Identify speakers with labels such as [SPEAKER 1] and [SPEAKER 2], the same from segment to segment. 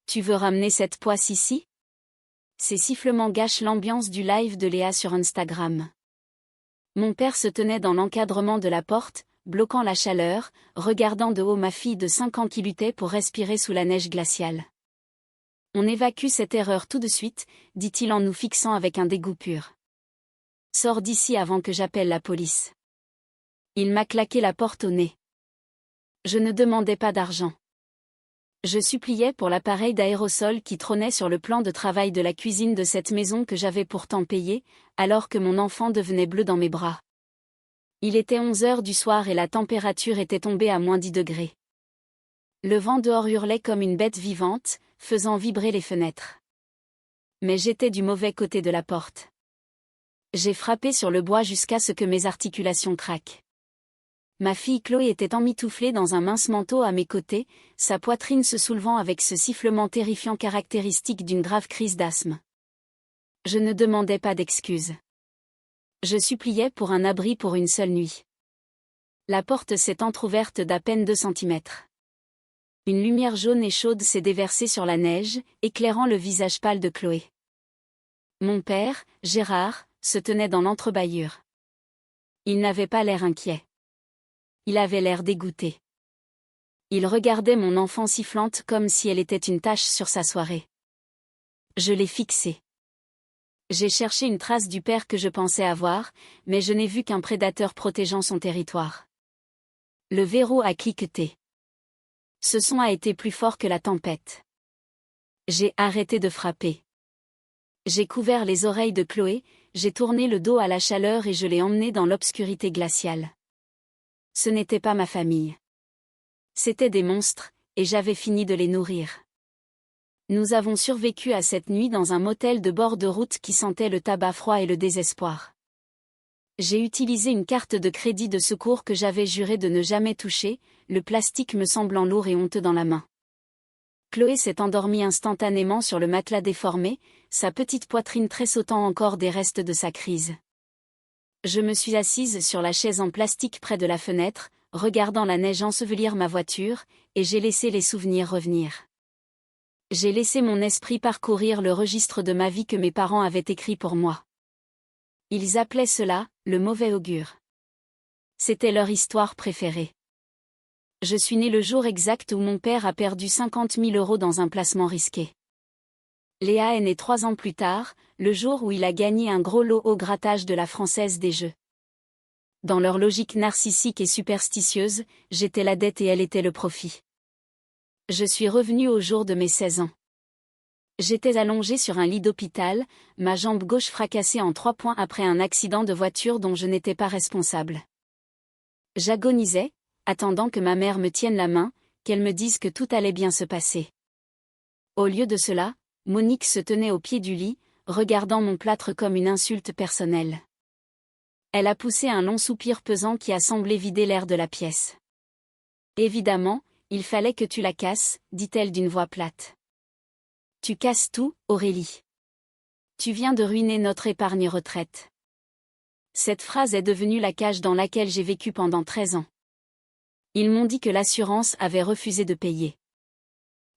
[SPEAKER 1] Tu veux ramener cette poisse ici? Ces sifflements gâchent l'ambiance du live de Léa sur Instagram. Mon père se tenait dans l'encadrement de la porte, bloquant la chaleur, regardant de haut ma fille de 5 ans qui luttait pour respirer sous la neige glaciale. On évacue cette erreur tout de suite, dit-il en nous fixant avec un dégoût pur. Sors d'ici avant que j'appelle la police. Il m'a claqué la porte au nez. Je ne demandais pas d'argent. Je suppliais pour l'appareil d'aérosol qui trônait sur le plan de travail de la cuisine de cette maison que j'avais pourtant payée, alors que mon enfant devenait bleu dans mes bras. Il était 11 heures du soir et la température était tombée à -10 degrés. Le vent dehors hurlait comme une bête vivante, faisant vibrer les fenêtres. Mais j'étais du mauvais côté de la porte. J'ai frappé sur le bois jusqu'à ce que mes articulations craquent. Ma fille Chloé était emmitouflée dans un mince manteau à mes côtés, sa poitrine se soulevant avec ce sifflement terrifiant caractéristique d'une grave crise d'asthme. Je ne demandais pas d'excuses. Je suppliais pour un abri pour une seule nuit. La porte s'est entr'ouverte d'à peine 2 centimètres. Une lumière jaune et chaude s'est déversée sur la neige, éclairant le visage pâle de Chloé. Mon père, Gérard, se tenait dans l'entrebâillure. Il n'avait pas l'air inquiet. Il avait l'air dégoûté. Il regardait mon enfant sifflante comme si elle était une tache sur sa soirée. Je l'ai fixée. J'ai cherché une trace du père que je pensais avoir, mais je n'ai vu qu'un prédateur protégeant son territoire. Le verrou a cliqueté. Ce son a été plus fort que la tempête. J'ai arrêté de frapper. J'ai couvert les oreilles de Chloé, j'ai tourné le dos à la chaleur et je l'ai emmenée dans l'obscurité glaciale. Ce n'était pas ma famille. C'étaient des monstres, et j'avais fini de les nourrir. Nous avons survécu à cette nuit dans un motel de bord de route qui sentait le tabac froid et le désespoir. J'ai utilisé une carte de crédit de secours que j'avais juré de ne jamais toucher, le plastique me semblant lourd et honteux dans la main. Chloé s'est endormie instantanément sur le matelas déformé, sa petite poitrine tressautant encore des restes de sa crise. Je me suis assise sur la chaise en plastique près de la fenêtre, regardant la neige ensevelir ma voiture, et j'ai laissé les souvenirs revenir. J'ai laissé mon esprit parcourir le registre de ma vie que mes parents avaient écrit pour moi. Ils appelaient cela « le mauvais augure ». C'était leur histoire préférée. Je suis née le jour exact où mon père a perdu 50 000 € dans un placement risqué. Léa est née 3 ans plus tard, le jour où il a gagné un gros lot au grattage de la Française des Jeux. Dans leur logique narcissique et superstitieuse, j'étais la dette et elle était le profit. Je suis revenue au jour de mes 16 ans. J'étais allongée sur un lit d'hôpital, ma jambe gauche fracassée en 3 points après un accident de voiture dont je n'étais pas responsable. J'agonisais, attendant que ma mère me tienne la main, qu'elle me dise que tout allait bien se passer. Au lieu de cela, Monique se tenait au pied du lit, regardant mon plâtre comme une insulte personnelle. Elle a poussé un long soupir pesant qui a semblé vider l'air de la pièce. Évidemment, il fallait que tu la casses, dit-elle d'une voix plate. Tu casses tout, Aurélie. Tu viens de ruiner notre épargne retraite. Cette phrase est devenue la cage dans laquelle j'ai vécu pendant 13 ans. Ils m'ont dit que l'assurance avait refusé de payer.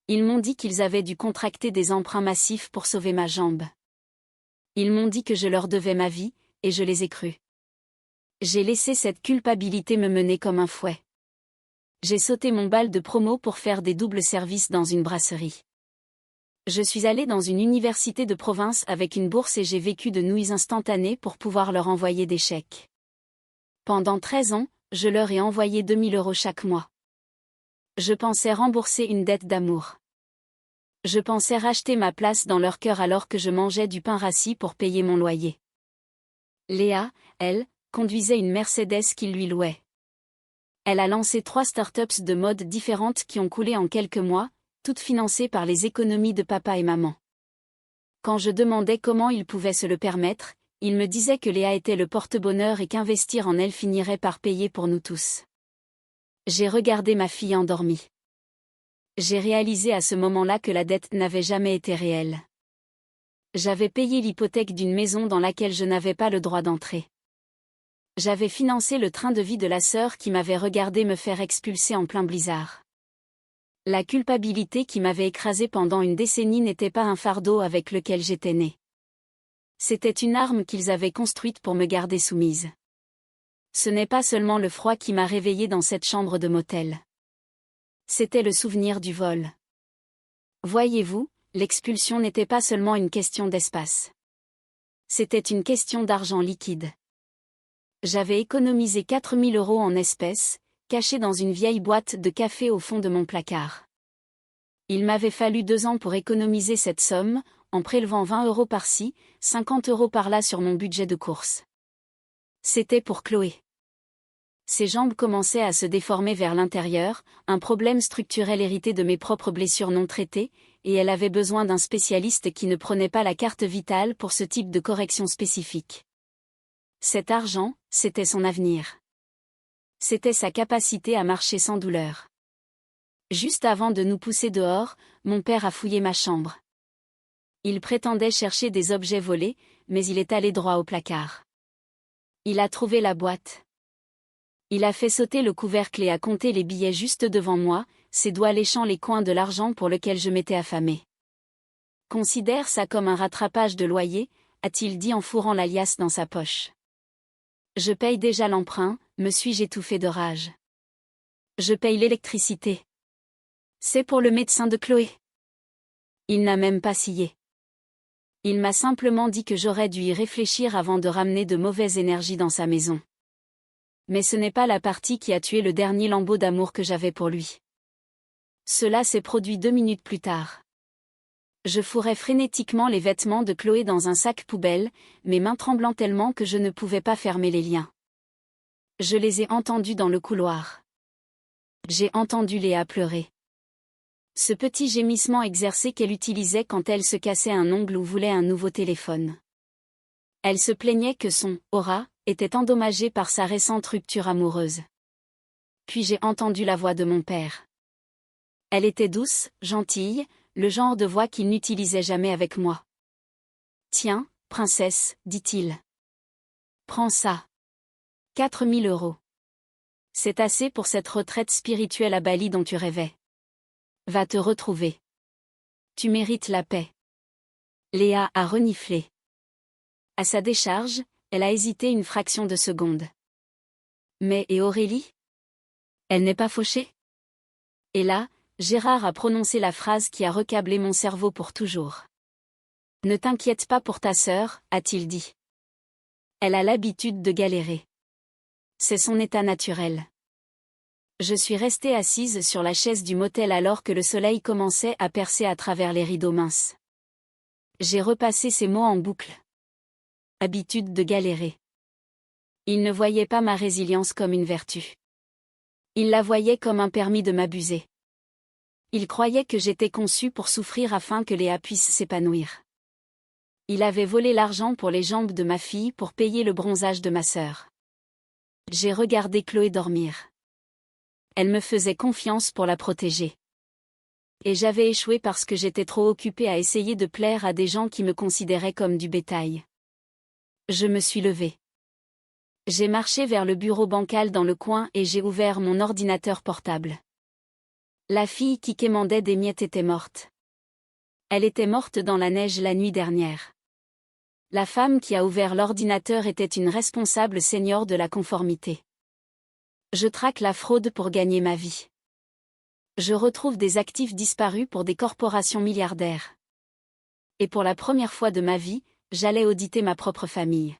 [SPEAKER 1] Ils m'ont dit qu'ils avaient dû contracter des emprunts massifs pour sauver ma jambe. Ils m'ont dit que je leur devais ma vie, et je les ai crus. J'ai laissé cette culpabilité me mener comme un fouet. J'ai sauté mon bal de promo pour faire des doubles services dans une brasserie. Je suis allée dans une université de province avec une bourse et j'ai vécu de nouilles instantanées pour pouvoir leur envoyer des chèques. Pendant 13 ans, je leur ai envoyé 2 000 € chaque mois. Je pensais rembourser une dette d'amour. Je pensais racheter ma place dans leur cœur alors que je mangeais du pain rassis pour payer mon loyer. Léa, elle, conduisait une Mercedes qu'il lui louait. Elle a lancé 3 startups de mode différentes qui ont coulé en quelques mois, toutes financées par les économies de papa et maman. Quand je demandais comment ils pouvaient se le permettre, ils me disaient que Léa était le porte-bonheur et qu'investir en elle finirait par payer pour nous tous. J'ai regardé ma fille endormie. J'ai réalisé à ce moment-là que la dette n'avait jamais été réelle. J'avais payé l'hypothèque d'une maison dans laquelle je n'avais pas le droit d'entrer. J'avais financé le train de vie de la sœur qui m'avait regardé me faire expulser en plein blizzard. La culpabilité qui m'avait écrasée pendant une décennie n'était pas un fardeau avec lequel j'étais née. C'était une arme qu'ils avaient construite pour me garder soumise. Ce n'est pas seulement le froid qui m'a réveillée dans cette chambre de motel. C'était le souvenir du vol. Voyez-vous, l'expulsion n'était pas seulement une question d'espace. C'était une question d'argent liquide. J'avais économisé 4 000 € en espèces, cachés dans une vieille boîte de café au fond de mon placard. Il m'avait fallu 2 ans pour économiser cette somme, en prélevant 20 € par-ci, 50 € par-là sur mon budget de course. C'était pour Chloé. Ses jambes commençaient à se déformer vers l'intérieur, un problème structurel hérité de mes propres blessures non traitées, et elle avait besoin d'un spécialiste qui ne prenait pas la carte vitale pour ce type de correction spécifique. Cet argent, c'était son avenir. C'était sa capacité à marcher sans douleur. Juste avant de nous pousser dehors, mon père a fouillé ma chambre. Il prétendait chercher des objets volés, mais il est allé droit au placard. Il a trouvé la boîte. Il a fait sauter le couvercle et a compté les billets juste devant moi, ses doigts léchant les coins de l'argent pour lequel je m'étais affamé. Considère ça comme un rattrapage de loyer, a-t-il dit en fourrant la liasse dans sa poche. Je paye déjà l'emprunt, me suis-je étouffé de rage. Je paye l'électricité. C'est pour le médecin de Chloé. Il n'a même pas scié. Il m'a simplement dit que j'aurais dû y réfléchir avant de ramener de mauvaises énergies dans sa maison. Mais ce n'est pas la partie qui a tué le dernier lambeau d'amour que j'avais pour lui. Cela s'est produit 2 minutes plus tard. Je fourrais frénétiquement les vêtements de Chloé dans un sac poubelle, mes mains tremblant tellement que je ne pouvais pas fermer les liens. Je les ai entendus dans le couloir. J'ai entendu Léa pleurer. Ce petit gémissement exercé qu'elle utilisait quand elle se cassait un ongle ou voulait un nouveau téléphone. Elle se plaignait que son « aura » était endommagé par sa récente rupture amoureuse. Puis j'ai entendu la voix de mon père. Elle était douce, gentille, le genre de voix qu'il n'utilisait jamais avec moi. « Tiens, princesse, dit-il. Prends ça. 4 000 €. C'est assez pour cette retraite spirituelle à Bali dont tu rêvais. Va te retrouver. Tu mérites la paix. » Léa a reniflé. À sa décharge, elle a hésité une fraction de seconde. Mais et Aurélie? Elle n'est pas fauchée? Et là, Gérard a prononcé la phrase qui a recablé mon cerveau pour toujours. Ne t'inquiète pas pour ta sœur, a-t-il dit. Elle a l'habitude de galérer. C'est son état naturel. Je suis restée assise sur la chaise du motel alors que le soleil commençait à percer à travers les rideaux minces. J'ai repassé ces mots en boucle. Habitude de galérer. Il ne voyait pas ma résilience comme une vertu. Il la voyait comme un permis de m'abuser. Il croyait que j'étais conçue pour souffrir afin que Léa puisse s'épanouir. Il avait volé l'argent pour les jambes de ma fille pour payer le bronzage de ma sœur. J'ai regardé Chloé dormir. Elle me faisait confiance pour la protéger. Et j'avais échoué parce que j'étais trop occupée à essayer de plaire à des gens qui me considéraient comme du bétail. Je me suis levée. J'ai marché vers le bureau bancal dans le coin et j'ai ouvert mon ordinateur portable. La fille qui quémandait des miettes était morte. Elle était morte dans la neige la nuit dernière. La femme qui a ouvert l'ordinateur était une responsable senior de la conformité. Je traque la fraude pour gagner ma vie. Je retrouve des actifs disparus pour des corporations milliardaires. Et pour la première fois de ma vie, j'allais auditer ma propre famille.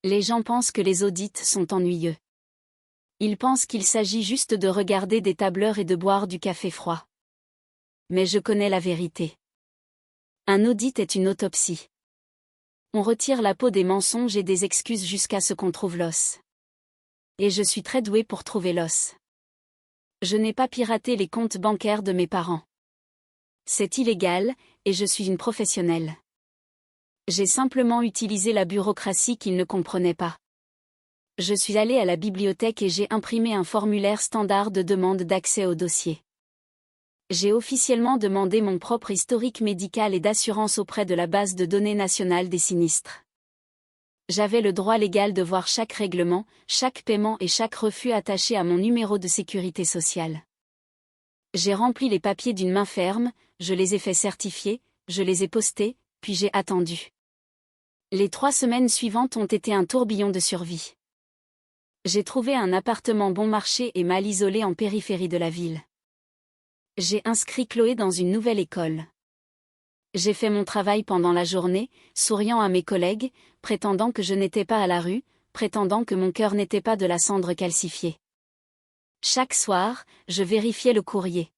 [SPEAKER 1] Les gens pensent que les audits sont ennuyeux. Ils pensent qu'il s'agit juste de regarder des tableurs et de boire du café froid. Mais je connais la vérité. Un audit est une autopsie. On retire la peau des mensonges et des excuses jusqu'à ce qu'on trouve l'os. Et je suis très douée pour trouver l'os. Je n'ai pas piraté les comptes bancaires de mes parents. C'est illégal, et je suis une professionnelle. J'ai simplement utilisé la bureaucratie qu'ils ne comprenaient pas. Je suis allée à la bibliothèque et j'ai imprimé un formulaire standard de demande d'accès au dossier. J'ai officiellement demandé mon propre historique médical et d'assurance auprès de la base de données nationale des sinistres. J'avais le droit légal de voir chaque règlement, chaque paiement et chaque refus attaché à mon numéro de sécurité sociale. J'ai rempli les papiers d'une main ferme, je les ai fait certifier, je les ai postés, puis j'ai attendu. Les 3 semaines suivantes ont été un tourbillon de survie. J'ai trouvé un appartement bon marché et mal isolé en périphérie de la ville. J'ai inscrit Chloé dans une nouvelle école. J'ai fait mon travail pendant la journée, souriant à mes collègues, prétendant que je n'étais pas à la rue, prétendant que mon cœur n'était pas de la cendre calcifiée. Chaque soir, je vérifiais le courrier.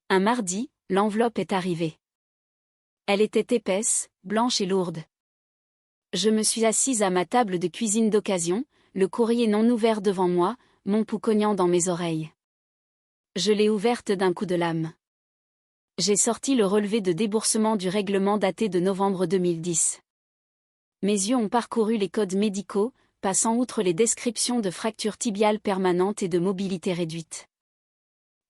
[SPEAKER 1] Un mardi, l'enveloppe est arrivée. Elle était épaisse, blanche et lourde. Je me suis assise à ma table de cuisine d'occasion, le courrier non ouvert devant moi, mon pouls cognant dans mes oreilles. Je l'ai ouverte d'un coup de lame. J'ai sorti le relevé de déboursement du règlement daté de novembre 2010. Mes yeux ont parcouru les codes médicaux, passant outre les descriptions de fractures tibiales permanentes et de mobilité réduite.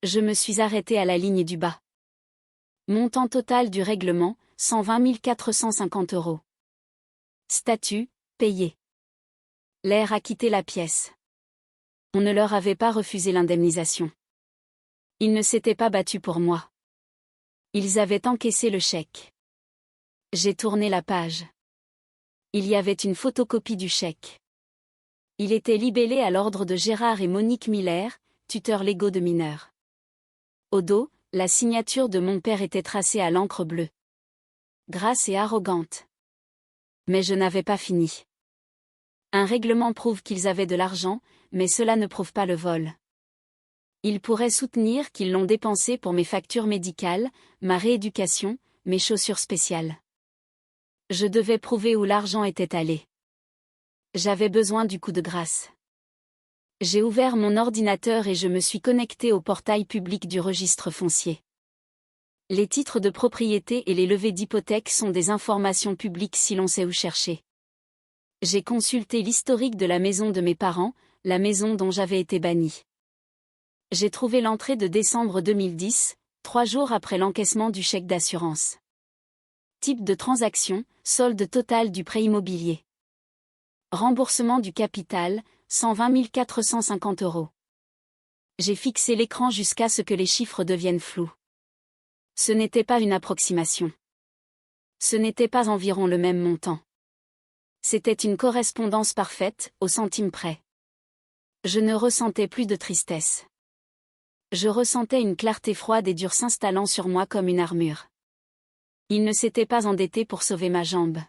[SPEAKER 1] Je me suis arrêtée à la ligne du bas. Montant total du règlement, 120 450 €. Statut, payé. L'air a quitté la pièce. On ne leur avait pas refusé l'indemnisation. Ils ne s'étaient pas battus pour moi. Ils avaient encaissé le chèque. J'ai tourné la page. Il y avait une photocopie du chèque. Il était libellé à l'ordre de Gérard et Monique Miller, tuteurs légaux de mineurs. Au dos, la signature de mon père était tracée à l'encre bleue. Grasse et arrogante. Mais je n'avais pas fini. Un règlement prouve qu'ils avaient de l'argent, mais cela ne prouve pas le vol. Ils pourraient soutenir qu'ils l'ont dépensé pour mes factures médicales, ma rééducation, mes chaussures spéciales. Je devais prouver où l'argent était allé. J'avais besoin du coup de grâce. J'ai ouvert mon ordinateur et je me suis connecté au portail public du registre foncier. Les titres de propriété et les levées d'hypothèque sont des informations publiques si l'on sait où chercher. J'ai consulté l'historique de la maison de mes parents, la maison dont j'avais été bannie. J'ai trouvé l'entrée de décembre 2010, 3 jours après l'encaissement du chèque d'assurance. Type de transaction, solde total du prêt immobilier. Remboursement du capital, 120 450 €. J'ai fixé l'écran jusqu'à ce que les chiffres deviennent flous. Ce n'était pas une approximation. Ce n'était pas environ le même montant. C'était une correspondance parfaite, au centime près. Je ne ressentais plus de tristesse. Je ressentais une clarté froide et dure s'installant sur moi comme une armure. Ils ne s'étaient pas endettés pour sauver ma jambe.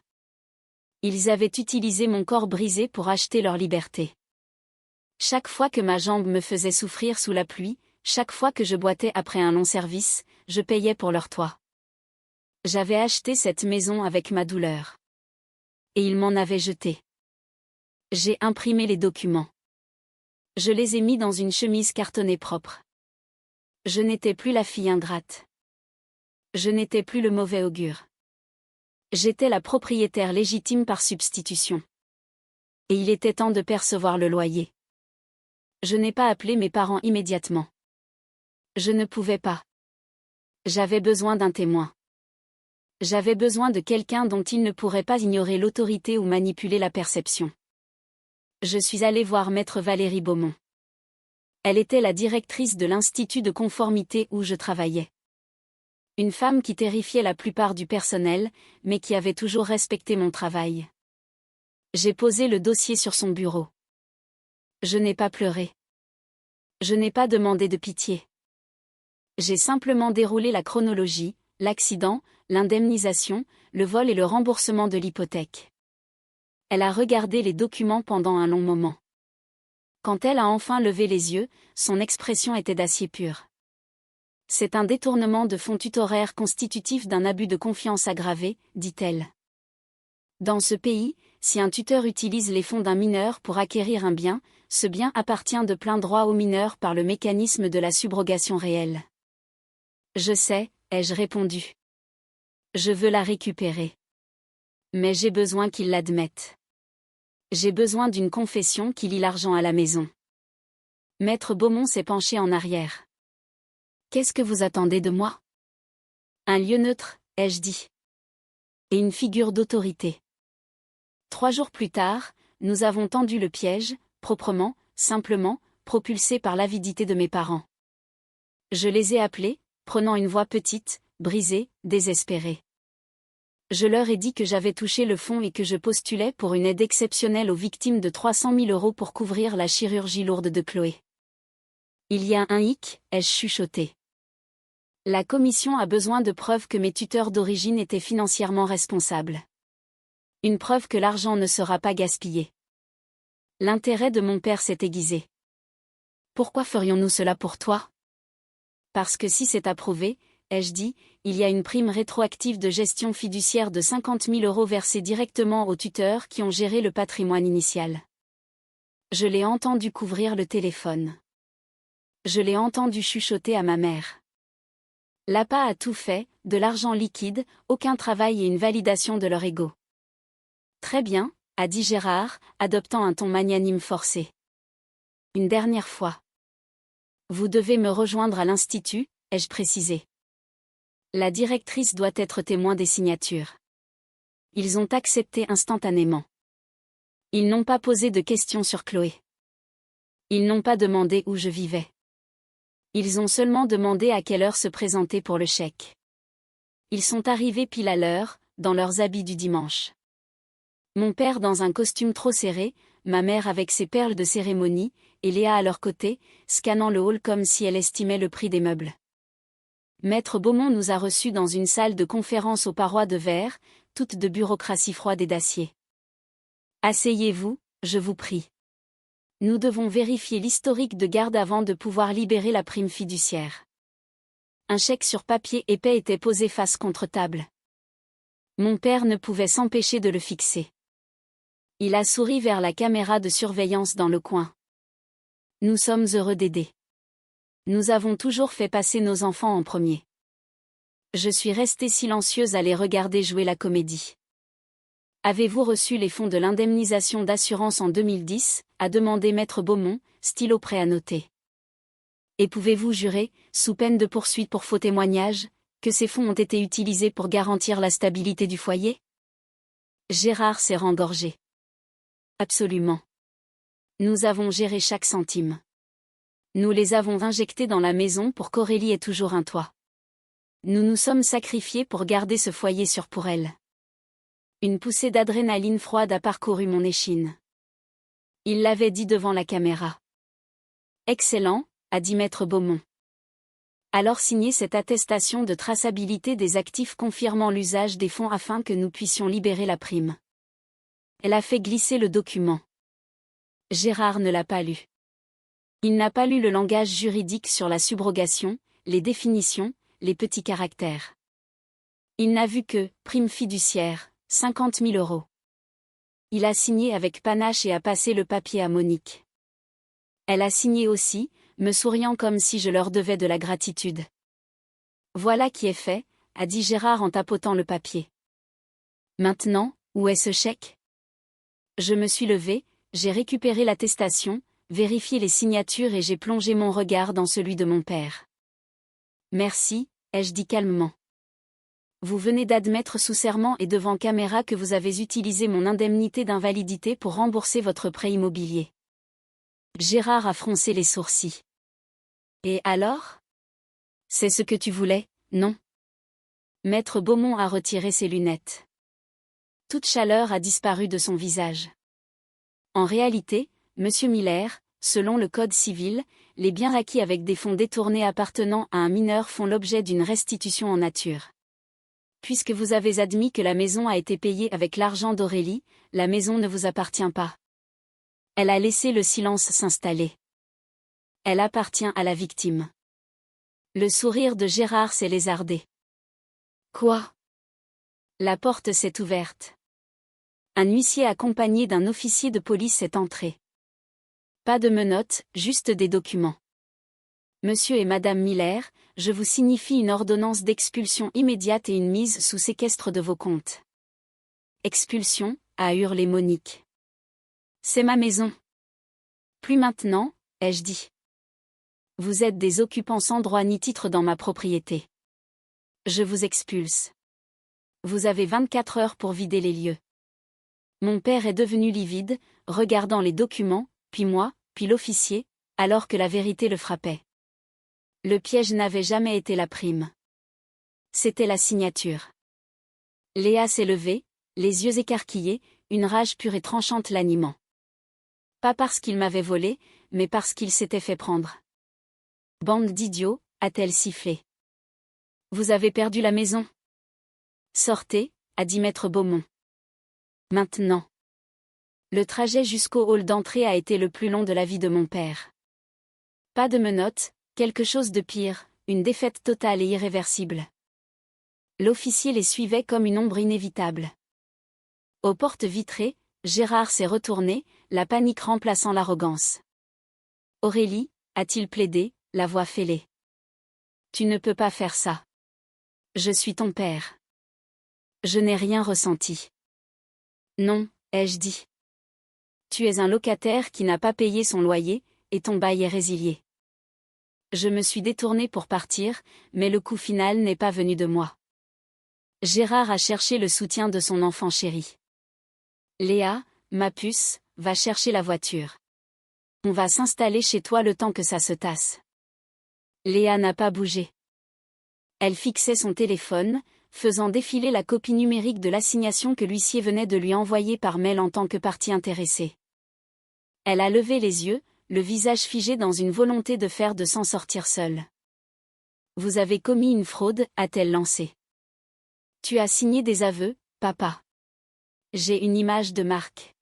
[SPEAKER 1] Ils avaient utilisé mon corps brisé pour acheter leur liberté. Chaque fois que ma jambe me faisait souffrir sous la pluie, chaque fois que je boitais après un long service, je payais pour leur toit. J'avais acheté cette maison avec ma douleur. Et ils m'en avaient jeté. J'ai imprimé les documents. Je les ai mis dans une chemise cartonnée propre. Je n'étais plus la fille ingrate. Je n'étais plus le mauvais augure. J'étais la propriétaire légitime par substitution. Et il était temps de percevoir le loyer. Je n'ai pas appelé mes parents immédiatement. Je ne pouvais pas. J'avais besoin d'un témoin. J'avais besoin de quelqu'un dont il ne pourrait pas ignorer l'autorité ou manipuler la perception. Je suis allée voir maître Valérie Beaumont. Elle était la directrice de l'Institut de conformité où je travaillais. Une femme qui terrifiait la plupart du personnel, mais qui avait toujours respecté mon travail. J'ai posé le dossier sur son bureau. Je n'ai pas pleuré. Je n'ai pas demandé de pitié. J'ai simplement déroulé la chronologie, l'accident, l'indemnisation, le vol et le remboursement de l'hypothèque. Elle a regardé les documents pendant un long moment. Quand elle a enfin levé les yeux, son expression était d'acier pur. C'est un détournement de fonds tutoraires constitutif d'un abus de confiance aggravé, dit-elle. Dans ce pays, si un tuteur utilise les fonds d'un mineur pour acquérir un bien, ce bien appartient de plein droit au mineur par le mécanisme de la subrogation réelle. Je sais, ai-je répondu. Je veux la récupérer. Mais j'ai besoin qu'il l'admette. J'ai besoin d'une confession qui lie l'argent à la maison. Maître Beaumont s'est penché en arrière. Qu'est-ce que vous attendez de moi? Un lieu neutre, ai-je dit. Et une figure d'autorité. 3 jours plus tard, nous avons tendu le piège, proprement, simplement, propulsé par l'avidité de mes parents. Je les ai appelés, prenant une voix petite, brisée, désespérée. Je leur ai dit que j'avais touché le fond et que je postulais pour une aide exceptionnelle aux victimes de 300 000 € pour couvrir la chirurgie lourde de Chloé. Il y a un hic, ai-je chuchoté. La commission a besoin de preuves que mes tuteurs d'origine étaient financièrement responsables. Une preuve que l'argent ne sera pas gaspillé. L'intérêt de mon père s'est aiguisé. Pourquoi ferions-nous cela pour toi? Parce que si c'est approuvé, ai-je dit, il y a une prime rétroactive de gestion fiduciaire de 50 000 € versée directement aux tuteurs qui ont géré le patrimoine initial. Je l'ai entendu couvrir le téléphone. Je l'ai entendu chuchoter à ma mère. L'APA a tout fait, de l'argent liquide, aucun travail et une validation de leur ego. Très bien, a dit Gérard, adoptant un ton magnanime forcé. Une dernière fois. Vous devez me rejoindre à l'institut, ai-je précisé. La directrice doit être témoin des signatures. Ils ont accepté instantanément. Ils n'ont pas posé de questions sur Chloé. Ils n'ont pas demandé où je vivais. Ils ont seulement demandé à quelle heure se présenter pour le chèque. Ils sont arrivés pile à l'heure, dans leurs habits du dimanche. Mon père dans un costume trop serré, ma mère avec ses perles de cérémonie, et Léa à leur côté, scannant le hall comme si elle estimait le prix des meubles. Maître Beaumont nous a reçus dans une salle de conférence aux parois de verre, toute de bureaucratie froide et d'acier. Asseyez-vous, je vous prie. Nous devons vérifier l'historique de garde avant de pouvoir libérer la prime fiduciaire. Un chèque sur papier épais était posé face contre table. Mon père ne pouvait s'empêcher de le fixer. Il a souri vers la caméra de surveillance dans le coin. Nous sommes heureux d'aider. Nous avons toujours fait passer nos enfants en premier. Je suis restée silencieuse à les regarder jouer la comédie. Avez-vous reçu les fonds de l'indemnisation d'assurance en 2010, a demandé Maître Beaumont, stylo prêt à noter. Et pouvez-vous jurer, sous peine de poursuite pour faux témoignage, que ces fonds ont été utilisés pour garantir la stabilité du foyer? Gérard s'est rengorgé. Absolument. Nous avons géré chaque centime. Nous les avons injectés dans la maison pour qu'Aurélie ait toujours un toit. Nous nous sommes sacrifiés pour garder ce foyer sûr pour elle. Une poussée d'adrénaline froide a parcouru mon échine. Il l'avait dit devant la caméra. Excellent, a dit Maître Beaumont. Alors signez cette attestation de traçabilité des actifs confirmant l'usage des fonds afin que nous puissions libérer la prime. Elle a fait glisser le document. Gérard ne l'a pas lu. Il n'a pas lu le langage juridique sur la subrogation, les définitions, les petits caractères. Il n'a vu que « prime fiduciaire », 50 000 €. Il a signé avec panache et a passé le papier à Monique. Elle a signé aussi, me souriant comme si je leur devais de la gratitude. Voilà qui est fait, a dit Gérard en tapotant le papier. Maintenant, où est ce chèque? Je me suis levée, j'ai récupéré l'attestation, vérifié les signatures et j'ai plongé mon regard dans celui de mon père. Merci, ai-je dit calmement. Vous venez d'admettre sous serment et devant caméra que vous avez utilisé mon indemnité d'invalidité pour rembourser votre prêt immobilier. Gérard a froncé les sourcils. Et alors? C'est ce que tu voulais, non? Maître Beaumont a retiré ses lunettes. Toute chaleur a disparu de son visage. En réalité, Monsieur Miller, selon le Code civil, les biens acquis avec des fonds détournés appartenant à un mineur font l'objet d'une restitution en nature. Puisque vous avez admis que la maison a été payée avec l'argent d'Aurélie, la maison ne vous appartient pas. Elle a laissé le silence s'installer. Elle appartient à la victime. Le sourire de Gérard s'est lézardé. Quoi? La porte s'est ouverte. Un huissier accompagné d'un officier de police est entré. Pas de menottes, juste des documents. Monsieur et Madame Miller, je vous signifie une ordonnance d'expulsion immédiate et une mise sous séquestre de vos comptes. Expulsion, a hurlé Monique. C'est ma maison. Plus maintenant, ai-je dit. Vous êtes des occupants sans droit ni titre dans ma propriété. Je vous expulse. Vous avez 24 heures pour vider les lieux. Mon père est devenu livide, regardant les documents, puis moi, puis l'officier, alors que la vérité le frappait. Le piège n'avait jamais été la prime. C'était la signature. Léa s'est levée, les yeux écarquillés, une rage pure et tranchante l'animant. Pas parce qu'il m'avait volé, mais parce qu'il s'était fait prendre. Bande d'idiots, a-t-elle sifflé. Vous avez perdu la maison. Sortez, a dit maître Beaumont. Maintenant. Le trajet jusqu'au hall d'entrée a été le plus long de la vie de mon père. Pas de menottes, quelque chose de pire, une défaite totale et irréversible. L'officier les suivait comme une ombre inévitable. Aux portes vitrées, Gérard s'est retourné, la panique remplaçant l'arrogance. Aurélie, a-t-il plaidé, la voix fêlée. Tu ne peux pas faire ça. Je suis ton père. Je n'ai rien ressenti. Non, ai-je dit. Tu es un locataire qui n'a pas payé son loyer, et ton bail est résilié. Je me suis détournée pour partir, mais le coup final n'est pas venu de moi. Gérard a cherché le soutien de son enfant chéri. Léa, ma puce, va chercher la voiture. On va s'installer chez toi le temps que ça se tasse. Léa n'a pas bougé. Elle fixait son téléphone, faisant défiler la copie numérique de l'assignation que l'huissier venait de lui envoyer par mail en tant que partie intéressée. Elle a levé les yeux, le visage figé dans une volonté de faire de s'en sortir seule. Vous avez commis une fraude, a-t-elle lancé. Tu as signé des aveux, papa. J'ai une image de marque.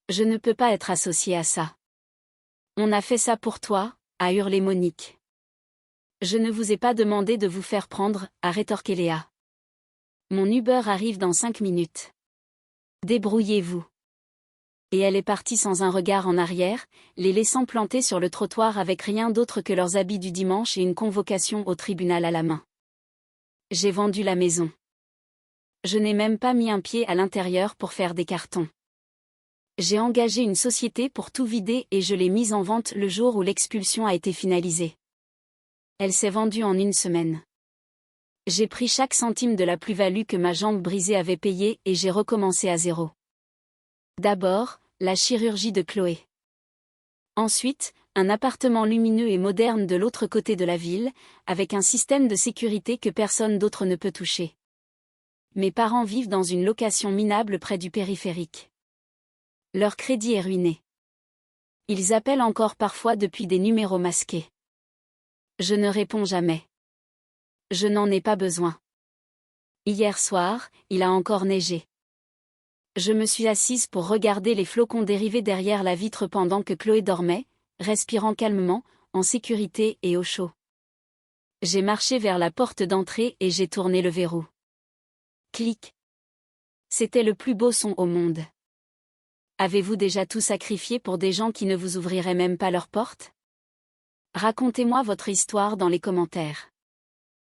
[SPEAKER 1] Je ne peux pas être associée à ça. On a fait ça pour toi, a hurlé Monique. Je ne vous ai pas demandé de vous faire prendre, a rétorqué Léa. Mon Uber arrive dans 5 minutes. Débrouillez-vous. Et elle est partie sans un regard en arrière, les laissant plantés sur le trottoir avec rien d'autre que leurs habits du dimanche et une convocation au tribunal à la main. J'ai vendu la maison. Je n'ai même pas mis un pied à l'intérieur pour faire des cartons. J'ai engagé une société pour tout vider et je l'ai mise en vente le jour où l'expulsion a été finalisée. Elle s'est vendue en 1 semaine. J'ai pris chaque centime de la plus-value que ma jambe brisée avait payée et j'ai recommencé à zéro. D'abord, la chirurgie de Chloé. Ensuite, un appartement lumineux et moderne de l'autre côté de la ville, avec un système de sécurité que personne d'autre ne peut toucher. Mes parents vivent dans une location minable près du périphérique. Leur crédit est ruiné. Ils appellent encore parfois depuis des numéros masqués. Je ne réponds jamais. Je n'en ai pas besoin. Hier soir, il a encore neigé. Je me suis assise pour regarder les flocons dériver derrière la vitre pendant que Chloé dormait, respirant calmement, en sécurité et au chaud. J'ai marché vers la porte d'entrée et j'ai tourné le verrou. Clic. C'était le plus beau son au monde. Avez-vous déjà tout sacrifié pour des gens qui ne vous ouvriraient même pas leurs portes? Racontez-moi votre histoire dans les commentaires.